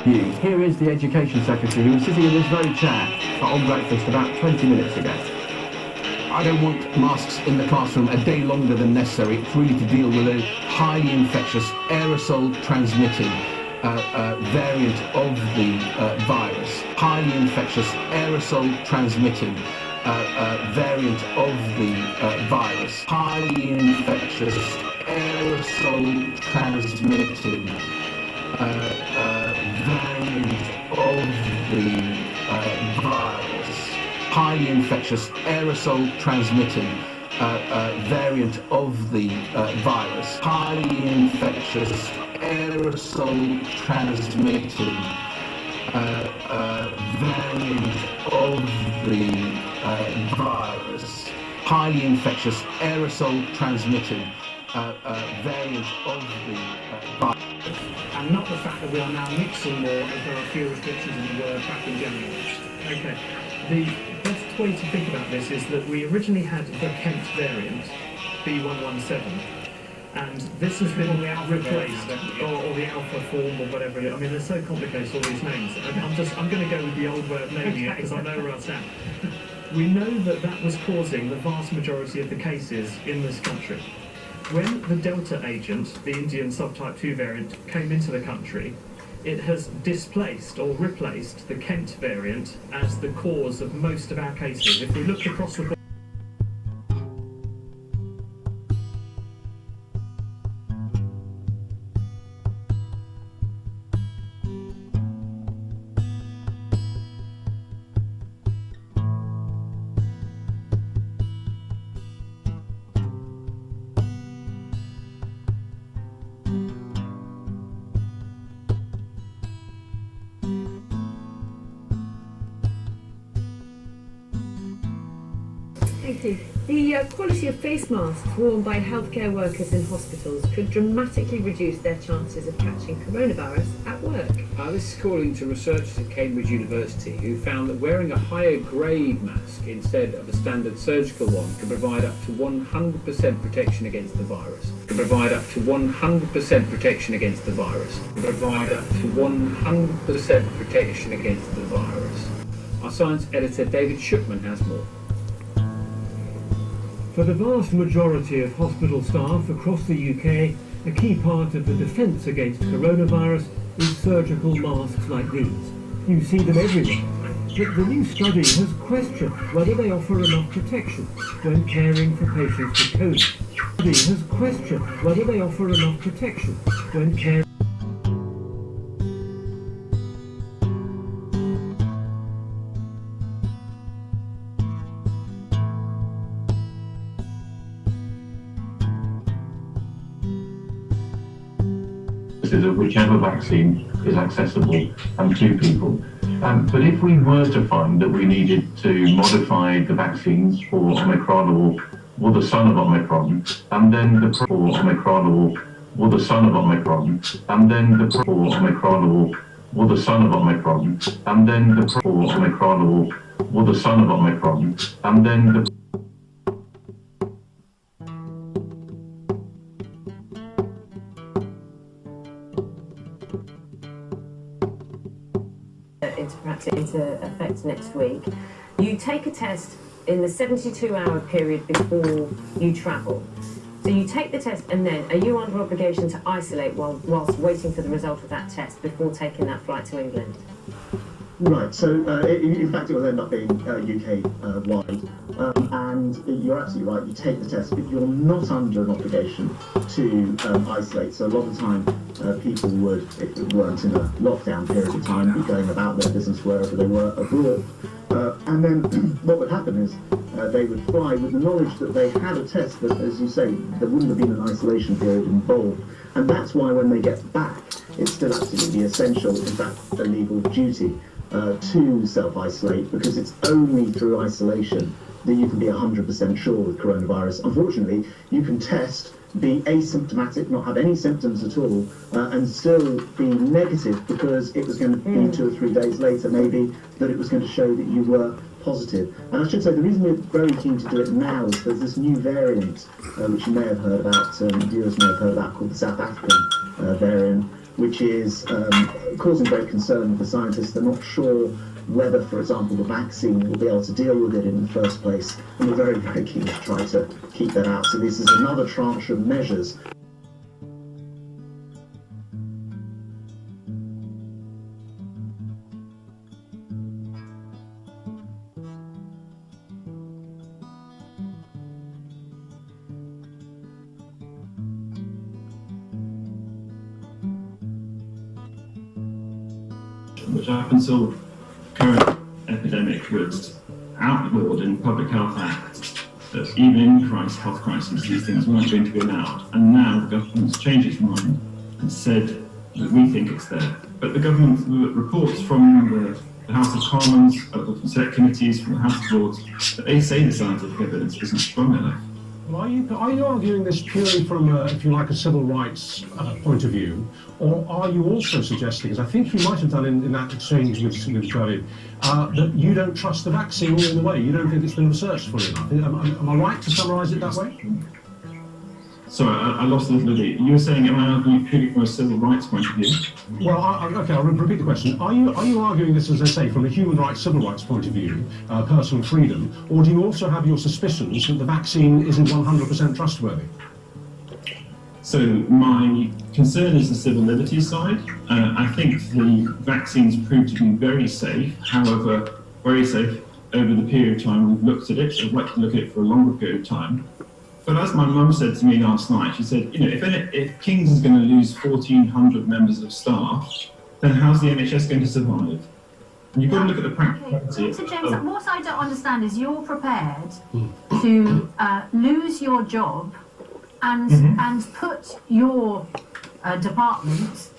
you. Here is the Education Secretary who was sitting in this very chair on breakfast about 20 minutes ago. I don't want masks in the classroom a day longer than necessary. It's really to deal with a highly infectious aerosol transmitting variant of the virus. Highly infectious aerosol transmitting variant of the virus. Highly infectious aerosol transmitting variant of the virus. Highly infectious aerosol transmitting variant of the virus. Highly infectious aerosol transmitting variant of the virus. Highly infectious aerosol transmitting variant of the virus. And not the fact that we are now mixing more as there are fewer restrictions than there were back in January. Okay. The best way to think about this is that we originally had the Kent variant, B117, and this has been replaced, or the alpha form, or whatever. I mean, they're so complicated, all these names. I'm going to go with the old way of naming it, because I know where I stand. We know that that was causing the vast majority of the cases in this country. When the Delta agent, the Indian subtype 2 variant, came into the country, it has displaced or replaced the Kent variant as the cause of most of our cases. If we look across the board, Thank you. The quality of face masks worn by healthcare workers in hospitals could dramatically reduce their chances of catching coronavirus at work. This is according to researchers at Cambridge University who found that wearing a higher grade mask instead of a standard surgical one can provide up to 100% protection against the virus. Can provide up to 100% protection against the virus. Can provide up to 100% protection against the virus. Our science editor David Shupman has more. For the vast majority of hospital staff across the UK, a key part of the defence against coronavirus is surgical masks like these. You see them everywhere. But the new study has questioned whether they offer enough protection when caring for patients with COVID. The study has questioned whether they offer enough protection when caring. Of whichever vaccine is accessible to people. But if we were to find that we needed to modify the vaccines for Omicron or the son of Omicron, and then the for Omicron or the son of Omicron, and then the for Omicron or the son of Omicron, and then the for Omicron or the son of Omicron, and then the into effect next week. You take a test in the 72-hour period before you travel. So you take the test, and then are you under obligation to isolate whilst waiting for the result of that test before taking that flight to England? Right, so in fact it will end up being UK-wide, and you're absolutely right, you take the test, but you're not under an obligation to isolate. So a lot of the time people would, if they weren't in a lockdown period of time, be going about their business wherever they were abroad. And then what would happen is they would fly with the knowledge that they had a test, but as you say, there wouldn't have been an isolation period involved. And that's why when they get back, it's still absolutely essential, in fact, a legal duty, to self-isolate, because it's only through isolation that you can be 100% sure with coronavirus. Unfortunately, you can test, be asymptomatic, not have any symptoms at all, and still be negative, because it was going to be 2 or 3 days later maybe that it was going to show that you were positive. And I should say the reason we're very keen to do it now is there's this new variant, which you may have heard about, viewers may have heard about, called the South African variant, which is causing great concern with the scientists. They're not sure whether, for example, the vaccine will be able to deal with it in the first place, and we're very, very keen to try to keep that out. So this is another tranche of measures. Which up until current epidemic was outlawed in Public Health Act, that even in health crises these things weren't going to be allowed, and now the government's changed its mind and said that we think it's there. But the government reports from the House of Commons, the select committees, from the House of Lords, that they say the scientific evidence isn't strong enough. Well, are you arguing this purely from, if you like, a civil rights point of view, or are you also suggesting, as I think you might have done in that exchange with David, that you don't trust the vaccine all the way? You don't think it's been researched fully enough? Am I right to summarise it that way? Sorry, I lost a little bit. You were saying, am I arguing purely from a civil rights point of view? Well, okay, I'll repeat the question. Are you arguing this, as I say, from a human rights, civil rights point of view, personal freedom, or do you also have your suspicions that the vaccine isn't 100% trustworthy? So my concern is the civil liberties side. I think the vaccines proved to be very safe, however, very safe over the period of time we've looked at it. I'd like to look at it for a longer period of time. But as my mum said to me last night, she said, you know, if King's is going to lose 1,400 members of staff, then how's the NHS going to survive? And you've got to look at the practicality. Okay. So James, what I don't understand is you're prepared to lose your job and put your department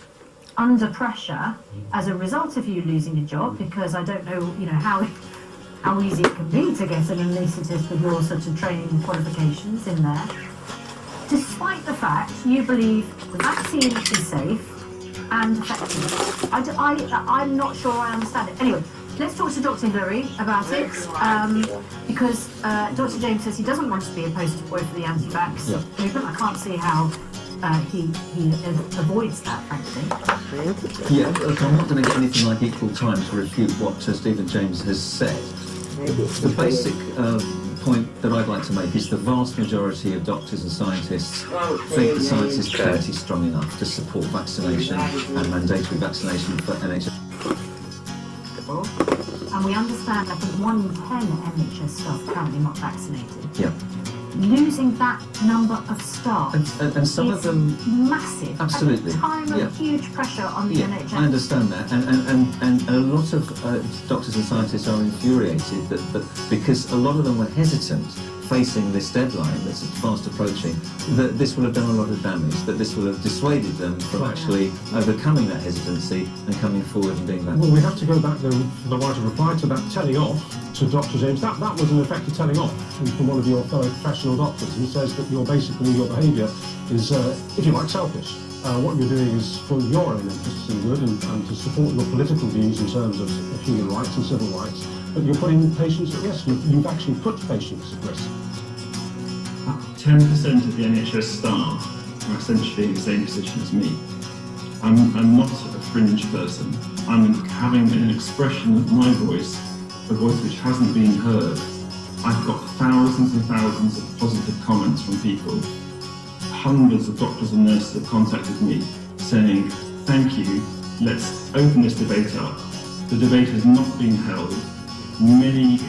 under pressure as a result of you losing a job, because I don't know, you know, how easy it can be to get an anaesthetist with your sort of training and qualifications in there, despite the fact you believe the vaccine is safe and effective. I'm not sure I understand it. Anyway, let's talk to Dr. Hillary about it, because Dr. James says he doesn't want to be a poster boy for the anti-vax movement. I can't see how he avoids that, frankly. Yeah, look, I'm not going to get anything like equal time to refute what Stephen James has said. The basic point that I'd like to make is the vast majority of doctors and scientists think the science is plenty strong enough to support vaccination and mandatory vaccination for NHS. And we understand, I think 1 in 10 NHS staff currently not vaccinated. Yeah. Losing that number of staff and some of them massive. Absolutely. At a time of huge pressure on the NHS. I understand that, and a lot of doctors and scientists are infuriated that because a lot of them were hesitant facing this deadline that's fast approaching, that this will have done a lot of damage, that this will have dissuaded them from actually overcoming that hesitancy and coming forward and being vaccinated. Well, we have to go back then for the right of reply to that telling off to Dr. James. That was an effective telling off from one of your fellow professional doctors. He says that your behaviour is, if you like, selfish. What you're doing is for your own interests and good, and to support your political views in terms of human rights and civil rights, but you're putting patients at risk. You've actually put patients at risk. 10% of the NHS staff are essentially in the same position as me. I'm not a fringe person. I'm having an expression of my voice, a voice which hasn't been heard. I've got thousands and thousands of positive comments from people. Hundreds of doctors and nurses have contacted me saying, thank you, let's open this debate up. The debate has not been held. Many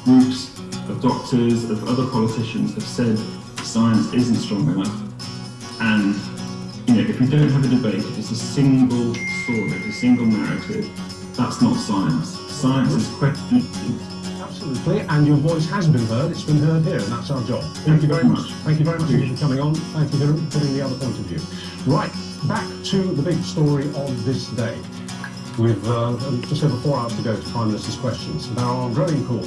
groups of doctors, of other politicians have said science isn't strong enough. And you know, if we don't have a debate, if it's a single story, a single narrative, that's not science. Science is questioned. Absolutely, and your voice has been heard. It's been heard here, and that's our job. Thank you very much. Thank you very much for coming on. Thank you for putting the other point of view. Right, back to the big story of this day. With just over 4 hours to go to Prime Minister's questions. There are growing calls.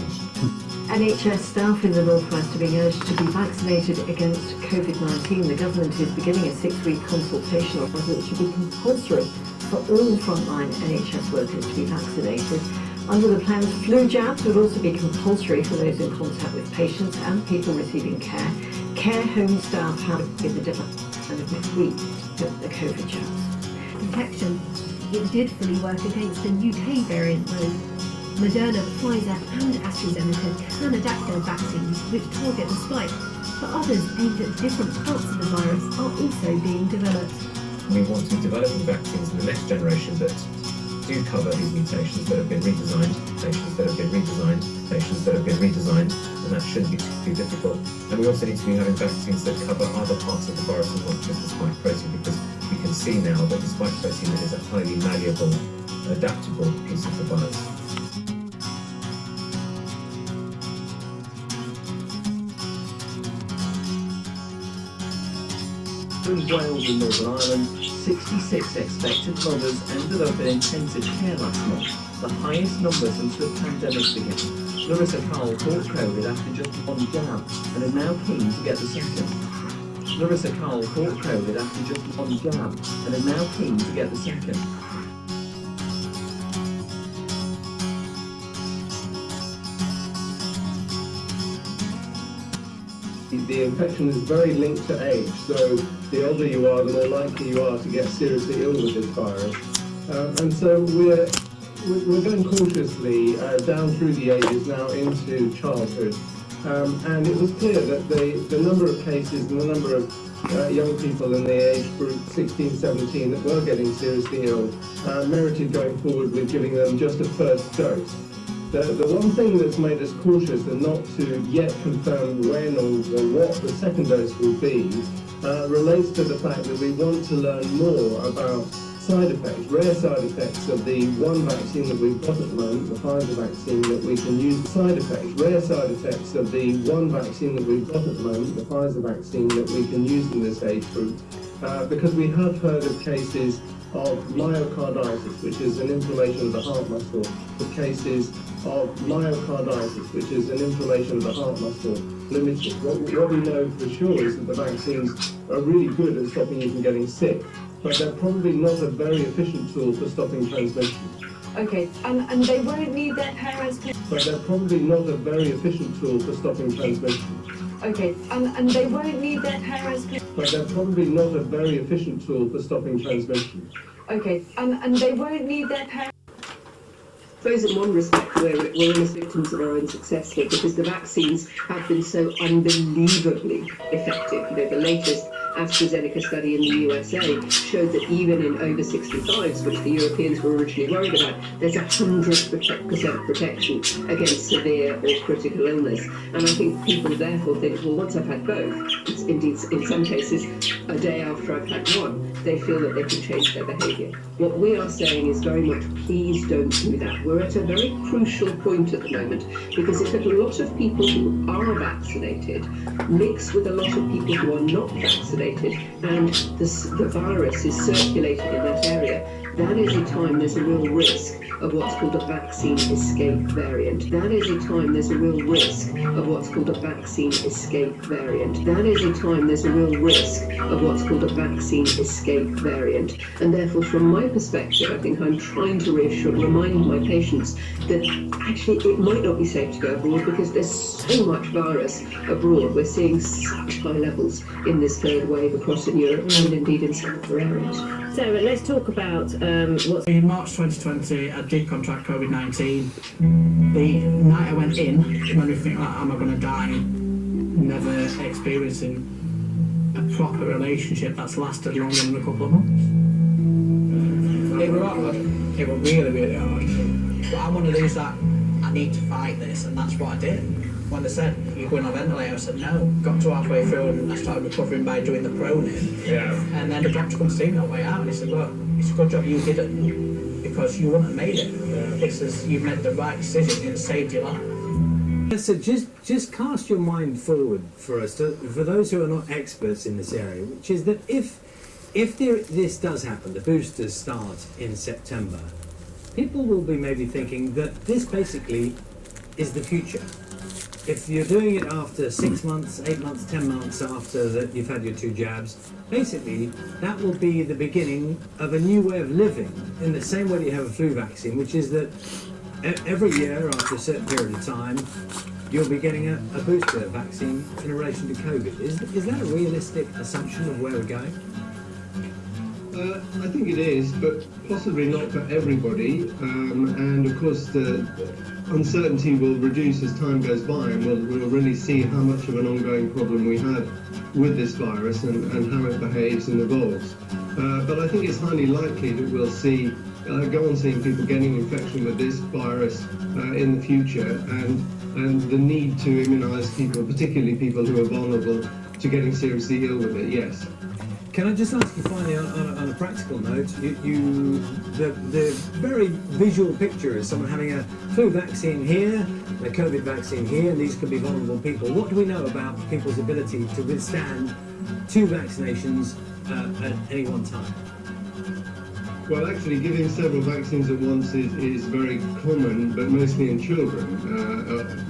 NHS staff in the North West are being urged to be vaccinated against COVID-19. The government is beginning a 6-week consultation on whether it should be compulsory for all frontline NHS workers to be vaccinated. Under the plans, flu jabs would also be compulsory for those in contact with patients and people receiving care. Care home staff have been the difference. and of next week, the COVID jabs. Protection. It did fully work against the UK variant though. Moderna, Pfizer and AstraZeneca can adapt their vaccines which target the spike, but others aimed at different parts of the virus are also being developed. We want to develop the vaccines in the next generation that do cover these mutations that have been redesigned, patients that have been redesigned, patients that have been redesigned, and that shouldn't be too difficult. And we also need to be having vaccines that cover other parts of the virus and not just the spike protein, because we can see now that the spike protein is a highly malleable, adaptable piece of the virus. In Wales and Northern Ireland, 66 expected mothers ended up in intensive care last month, the highest number since the pandemic began. Larissa Cowell caught COVID after just one jab and is now keen to get the second. Larissa Cowell caught COVID after just one jab and is now keen to get the second. The infection is very linked to age, so the older you are, the more likely you are to get seriously ill with this virus. And so we're going cautiously down through the ages now into childhood. And it was clear that the number of cases and the number of young people in the age group 16, 17 that were getting seriously ill merited going forward with giving them just a first dose. The one thing that's made us cautious and not to yet confirm when or what the second dose will be relates to the fact that we want to learn more about side effects, rare side effects of the one vaccine that we've got at the moment, the Pfizer vaccine, that we can use. Side effects, rare side effects of the one vaccine that we've got at the moment, the Pfizer vaccine, that we can use in this age group. Because we have heard of cases of myocarditis, which is an inflammation of the heart muscle, the cases of myocarditis, which is an inflammation of the heart muscle, limited. What we know for sure is that the vaccines are really good at stopping you from getting sick, but they're probably not a very efficient tool for stopping transmission. Okay, and they won't need their parents. But they're probably not a very efficient tool for stopping transmission. Okay, and they won't need their parents. But they're probably not a very efficient tool for stopping transmission. Okay, and they won't need their parents. I suppose in one respect we're almost victims of our own success here, because the vaccines have been so unbelievably effective. You know, the latest AstraZeneca study in the USA showed that even in over 65s, which the Europeans were originally worried about, there's 100% protection against severe or critical illness. And I think people therefore think, well, once I've had both, it's indeed in some cases a day after I've had one, they feel that they can change their behaviour. What we are saying is very much, please don't do that. We're at a very crucial point at the moment, because if a lot of people who are vaccinated mix with a lot of people who are not vaccinated, and the virus is circulating in that area, that is a time there's a real risk of what's called a vaccine escape variant. That is a time there's a real risk of what's called a vaccine escape variant. That is a time there's a real risk of what's called a vaccine escape variant. And therefore, from my perspective, I think I'm trying to remind my patients that actually it might not be safe to go abroad, because there's so much virus abroad. We're seeing such high levels in this third wave across in Europe and indeed in some other areas. Sarah, let's talk about what's... In March 2020, I did contract COVID-19. The night I went in, when we think, am I going to die, never experiencing a proper relationship that's lasted longer than a couple of months. It was hard. It was really, really hard. But I'm one of these that I need to fight this, and that's what I did. When they said, you're going on a ventilator, I said no. Got to halfway through and I started recovering by doing the proning. Yeah. And then the doctor comes to see me on the way out and he said, look, it's a good job you didn't, because you wouldn't have made it. Yeah. It says you've made the right decision and saved your life. So just cast your mind forward for us, for those who are not experts in this area, which is that if this does happen, the boosters start in September, people will be maybe thinking that this basically is the future. If you're doing it after 6 months, 8 months, 10 months after that you've had your 2 jabs, basically that will be the beginning of a new way of living, in the same way that you have a flu vaccine, which is that every year after a certain period of time you'll be getting a booster vaccine in relation to COVID. Is that a realistic assumption of where we're going? I think it is, but possibly not for everybody. And of course, the uncertainty will reduce as time goes by, and we'll really see how much of an ongoing problem we have with this virus and how it behaves and evolves. But I think it's highly likely that we'll go on seeing people getting infection with this virus in the future, and the need to immunise people, particularly people who are vulnerable to getting seriously ill with it, yes. Can I just ask you finally, on a practical note, the very visual picture is someone having a flu vaccine here, a COVID vaccine here, and these could be vulnerable people. What do we know about people's ability to withstand 2 vaccinations at any one time? Well, actually, giving several vaccines at once is very common, but mostly in children.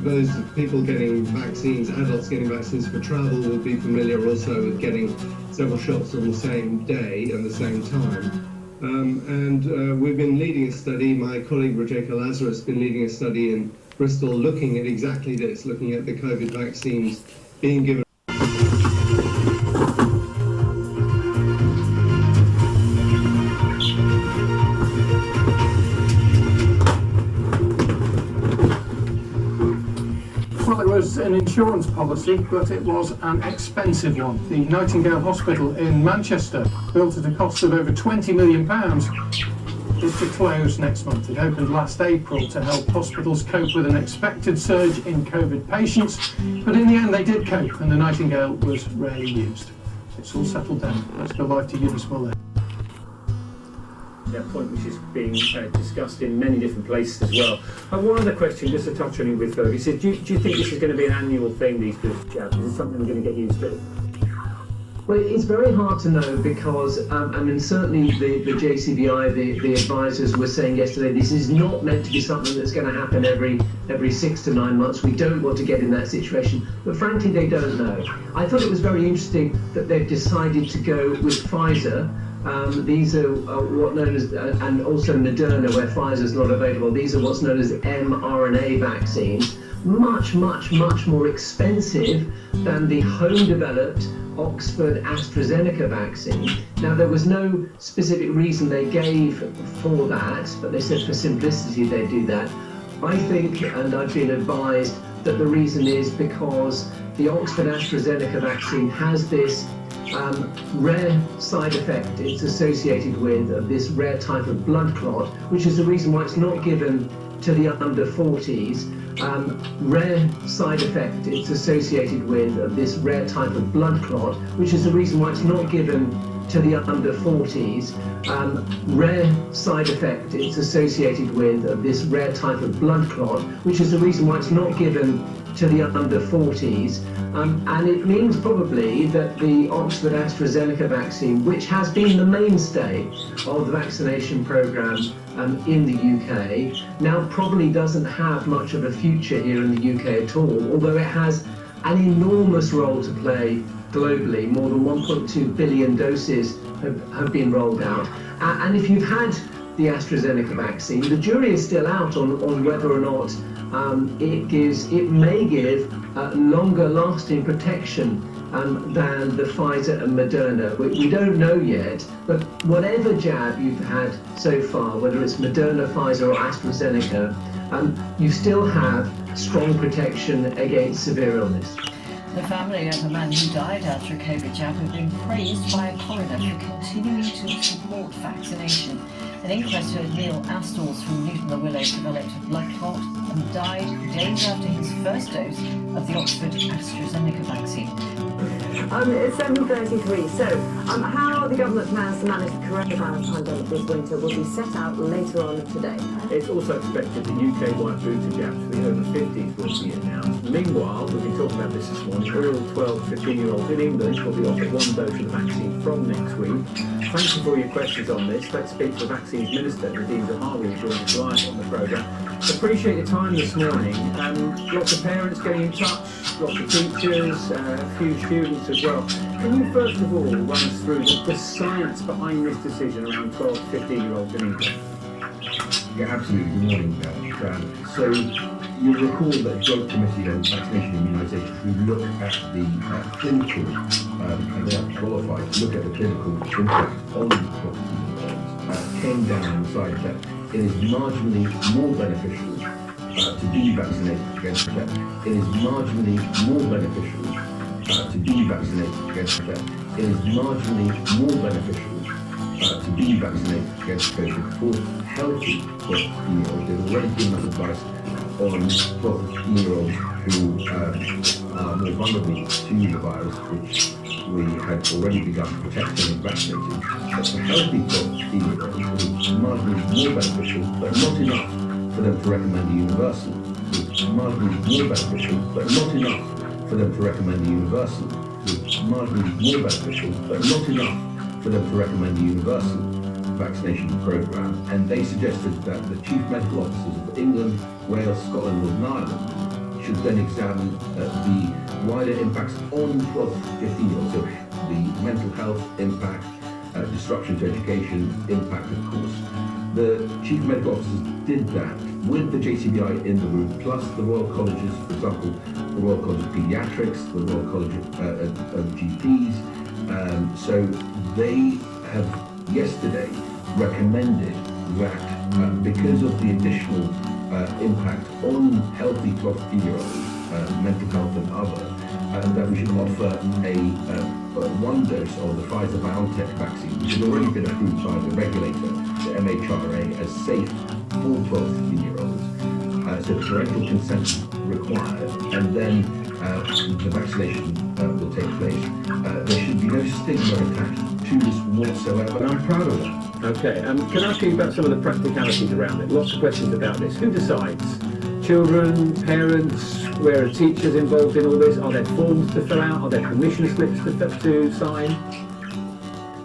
Those people getting vaccines, adults getting vaccines for travel, will be familiar also with getting several shots on the same day and the same time. We've been leading a study, my colleague Rebecca Lazarus has been leading a study in Bristol looking at exactly this, looking at the COVID vaccines being given. Well, it was an insurance policy, but it was an expensive one. The Nightingale Hospital in Manchester, built at a cost of over £20 million, is to close next month. It opened last April to help hospitals cope with an expected surge in COVID patients, but in the end they did cope, and the Nightingale was rarely used. It's all settled down. Let's go live to Eunice Muller. That point which is being discussed in many different places as well. And one other question, just to touch on it with Fergie, said, do you think this is going to be an annual thing, these booster jabs? Is it something we're going to get used to? Well, it's very hard to know because, I mean, certainly the JCVI, the advisors were saying yesterday, this is not meant to be something that's going to happen every 6 to 9 months. We don't want to get in that situation. But frankly, they don't know. I thought it was very interesting that they've decided to go with Pfizer. These are what known as, and also Moderna, where Pfizer's not available. These are what's known as mRNA vaccines. Much, much, much more expensive than the home-developed Oxford AstraZeneca vaccine. Now, there was no specific reason they gave for that, but they said for simplicity they do that. I think, and I've been advised, that the reason is because the Oxford AstraZeneca vaccine has this rare side effect it's associated with, this rare type of blood clot, which is the reason why it's not given to the under 40s. Rare side effect it's associated with, this rare type of blood clot, which is the reason why it's not given to the under 40s. Rare side effect it's associated with, this rare type of blood clot, which is the reason why it's not given to the under 40s. And it means probably that the Oxford AstraZeneca vaccine, which has been the mainstay of the vaccination programme in the UK, now probably doesn't have much of a future here in the UK at all, although it has an enormous role to play globally. More than 1.2 billion doses have been rolled out. And if you've had the AstraZeneca vaccine, the jury is still out on whether or not it may give longer lasting protection than the Pfizer and Moderna. We don't know yet, but whatever jab you've had so far, whether it's Moderna, Pfizer or AstraZeneca, you still have strong protection against severe illness. The family of a man who died after a COVID jab have been praised by a coroner for continuing to support vaccination. An inquest heard Neil Astles from Newton the Willow developed a blood clot and died days after his first dose of the Oxford AstraZeneca vaccine. It's 7:33. So, how the government plans to manage the coronavirus pandemic this winter will be set out later on today. It's also expected the UK-wide booster jabs for the over 50s will be announced. Meanwhile, we've been talking about this morning, all 12 to 15-year-olds in England will be offered 1 dose of the vaccine from next week. Thank you for all your questions on this. Let's speak to the Vaccines Minister, Nadine Zahawi, who joined us live on the programme. Appreciate your time this morning. Lots of parents getting in touch, lots of teachers, a few students as well. Can you first of all run us through the science behind this decision around 12 to 15-year-olds in England? Yeah, absolutely. Good morning, so you'll recall that Joint Committee on Vaccination and Immunisation, who look at the clinical, and they are qualified to look at the clinical impact on the came down and decided that it is marginally more beneficial to be vaccinated against that. It is marginally more beneficial to be vaccinated against that. It is marginally more beneficial to be vaccinated against COVID for healthy 12-year-olds. They've already given us advice on 12-year-olds who are more vulnerable to the virus, which we had already begun protecting and vaccinating. But for healthy 12-year-olds, it is marginally more beneficial, but not enough for them to recommend a universal. It's marginally more beneficial, but not enough for them to recommend a universal. It's marginally more beneficial, but not enough for them to recommend a universal vaccination program. And they suggested that the chief medical officers of England, Wales, Scotland, Northern Ireland should then examine the wider impacts on 12 to 15-year-olds, so the mental health impact, disruption to education impact, of course. The chief medical officers did that with the JCVI in the room, plus the Royal Colleges, for example, the Royal College of Paediatrics, the Royal College of GPs. So they have yesterday recommended that because of the additional impact on healthy 12-year-olds, mental health and other, that we should offer one dose of the Pfizer-BioNTech vaccine, which has already been approved by the regulator, the MHRA, as safe for 12-year-olds. So parental consent required, and then the vaccination will take place. There should be no stigma attached to this whatsoever, and I'm proud of that. Okay, can I ask you about some of the practicalities around it? Lots of questions about this. Who decides? Children, parents, where are teachers involved in all this? Are there forms to fill out? Are there permission slips to sign?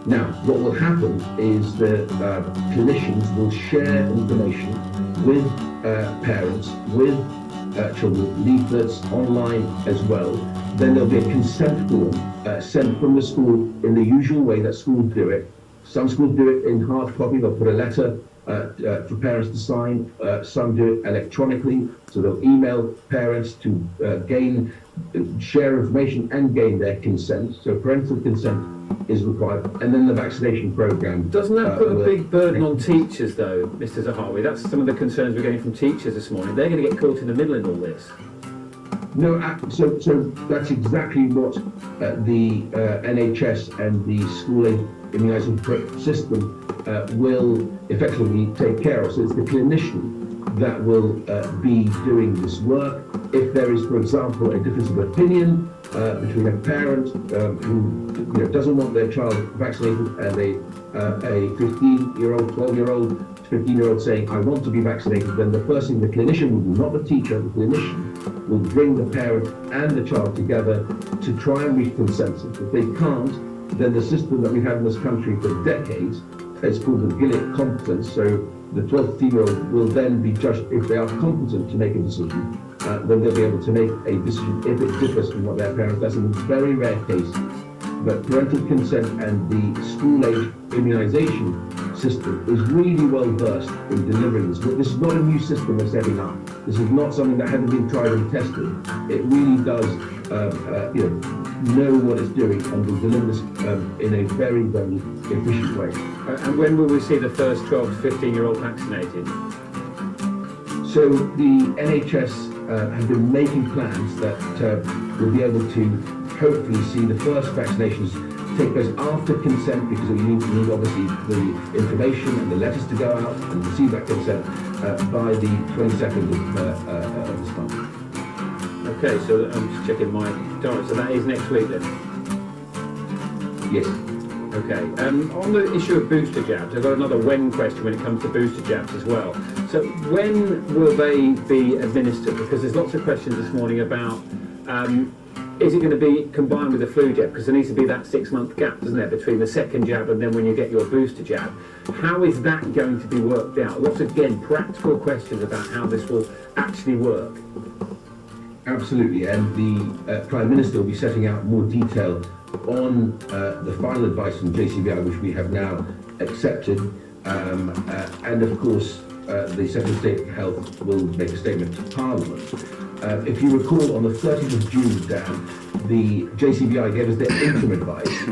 Now, what will happen is that clinicians will share information with parents, with children, leaflets, online as well. Then there'll be a consent form sent from the school in the usual way that schools do it. Some schools do it in hard copy. They'll put a letter for parents to sign. Some do it electronically, so they'll email parents to share information and gain their consent. So parental consent is required, and then the vaccination program. Doesn't that put a big burden on teachers, though, Mr. Zahawi? That's some of the concerns we're getting from teachers this morning. They're going to get caught in the middle in all this. No, so that's exactly what the NHS and the school-age immunisation system will effectively take care of. So it's the clinician that will be doing this work. If there is, for example, a difference of opinion between a parent who doesn't want their child vaccinated and a 15-year-old, 12-year-old, 15-year-old saying, I want to be vaccinated, then the first thing the clinician will do, not the teacher, the clinician, will bring the parent and the child together to try and reach consensus. If they can't, then the system that we've had in this country for decades is called the Gillett competence. So the 12-year-old will then be judged if they are competent to make a decision. Then they'll be able to make a decision if it differs from what their parents. That's a very rare case. But parental consent and the school-age immunisation system is really well versed in delivering this. But this is not a new system we're setting up. This is not something that hasn't been tried and tested. It really does, know what it's doing and will deliver this in a very, very efficient way. And when will we see the first 12 to 15-year-old vaccinated? So the NHS have been making plans that we'll be able to hopefully see the first vaccinations take place after consent, because you need obviously the information and the letters to go out and receive that consent by the 22nd of this month. Okay, so I'm just checking my diary. So that is next week then? Yes. Okay. On the issue of booster jabs, I've got another when question when it comes to booster jabs as well. So when will they be administered? Because there's lots of questions this morning about is it going to be combined with the flu jab? Because there needs to be that 6-month gap, doesn't there, between the second jab and then when you get your booster jab. How is that going to be worked out? Lots of, again, practical questions about how this will actually work. Absolutely, and the Prime Minister will be setting out more detail on the final advice from JCVI, which we have now accepted, and of course the Secretary of State for Health will make a statement to Parliament. If you recall, on the 30th of June, Dan, the JCVI gave us their interim advice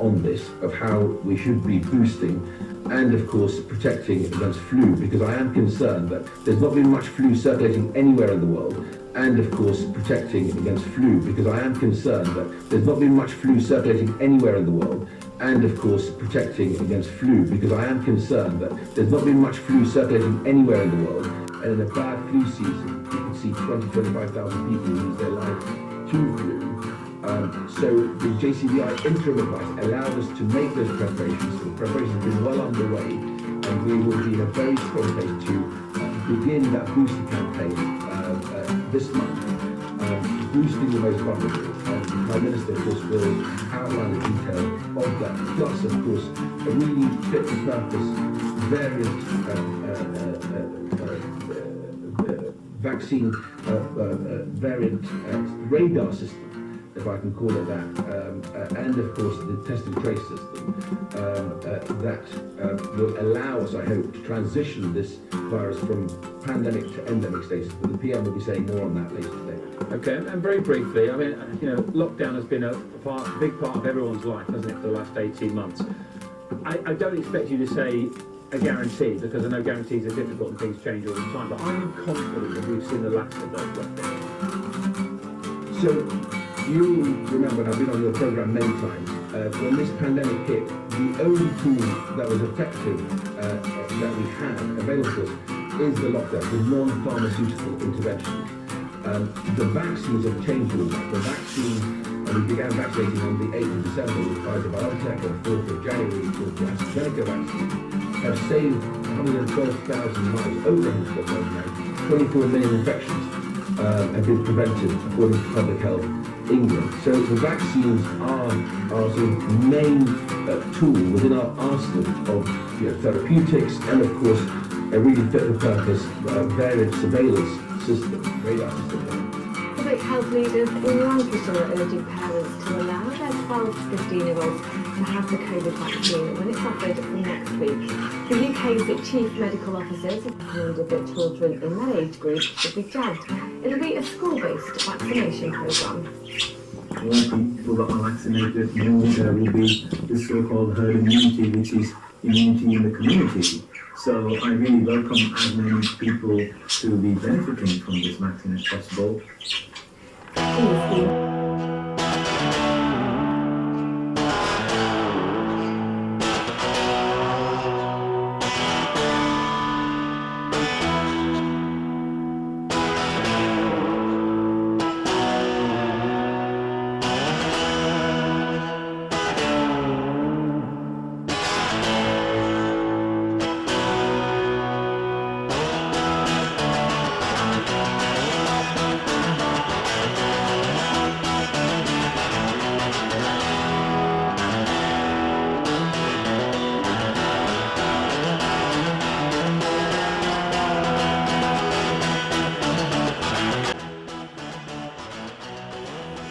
on this, of how we should be boosting and, of course, protecting against flu, because I am concerned that there's not been much flu circulating anywhere in the world, and, of course, protecting against flu, because I am concerned that there's not been much flu circulating anywhere in the world, and, of course, protecting against flu, because I am concerned that there's not been much flu circulating anywhere in the world, and in a bad flu season, you can see 25,000 people lose their lives to flu. So the JCVI interim advice allowed us to make those preparations. The preparations have been well underway, and we will be in a very strong place to begin that booster campaign this month, boosting the most vulnerable. And the Prime Minister, of course, will outline the detail of that. Plus, of course, a really fit-for-purpose variant vaccine variant radar system, if I can call it that, and of course the test and trace system that will allow us, I hope, to transition this virus from pandemic to endemic status. But the PM will be saying more on that later today. Okay, and very briefly, I mean, you know, lockdown has been a big part of everyone's life, hasn't it, for the last 18 months. I don't expect you to say a guarantee, because I know guarantees are difficult and things change all the time, but are you confident that we've seen the last of those lockdowns? So, you remember, and I've been on your programme many times, when this pandemic hit, the only tool that was effective that we had available to us is the lockdown, the non-pharmaceutical interventions. The vaccines have changed all that. The vaccines, we began vaccinating on the 8th of December with Pfizer-BioNTech, and 4th of January with the AstraZeneca vaccine, have saved 112,000 lives, over 112,000 lives, 24 million infections have been prevented, according to Public Health England. So the vaccines are our sort of main tool within our arsenal of therapeutics, and of course a really fit-for-purpose variant surveillance system, radar system. Public health leaders in Lancashire are urging parents to allow their 12 to 15-year-olds to have the COVID vaccine when it's offered from next week. The UK's chief medical officers have recommended that children in that age group should be jabbed. It'll be a school-based vaccination programme. When people that are vaccinated, there will be this so-called herd immunity, which is immunity in the community. So I really welcome as many people to be benefiting from this vaccine as possible.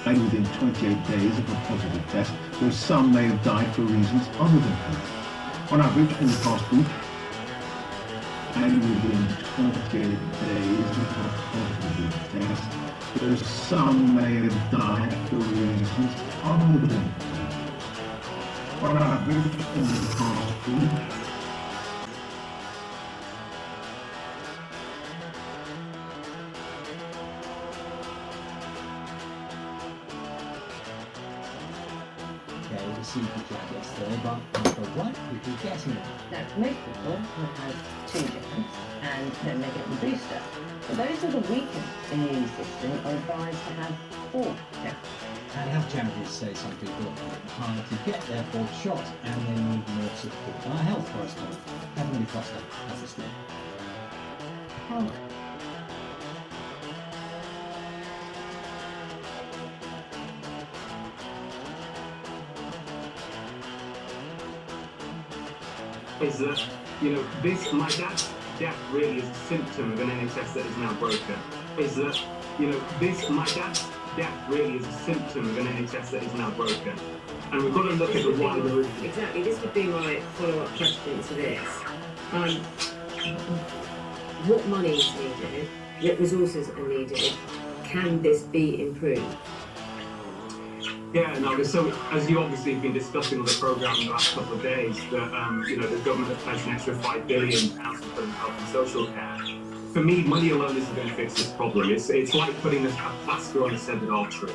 Within 28 days of a positive test, though some may have died for reasons other than COVID. On average, in the past week, and within 28 days of a positive test, though some may have died for reasons other than COVID. On average, in the past week, yesterday, but for what people getting it? Now, most people have had 2 jabs and then they get the booster. But those with a weakened immune system are advised to have 4 jabs. And health charities say some people are working hard to get their 4th shot and they need more support. Our health correspondent, Emily Foster, has a story. How much? Is that, this, my dad's death really is a symptom of an NHS that is now broken. Is that, this, my dad's death really is a symptom of an NHS that is now broken. And we've got to look at the wider... Exactly, this would be my follow-up question to this. what money is needed, what resources are needed, can this be improved? Yeah, no, so as you obviously have been discussing on the programme in the last couple of days, that the government has pledged an extra £5 billion for health and social care. For me, money alone isn't going to fix this problem. It's like putting a plaster on a severed artery.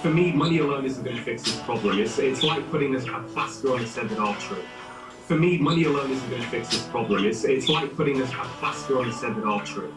For me, money alone isn't going to fix this problem. It's like putting a plaster on a severed artery. For me, money alone isn't going to fix this problem. It's like putting a plaster on a severed artery.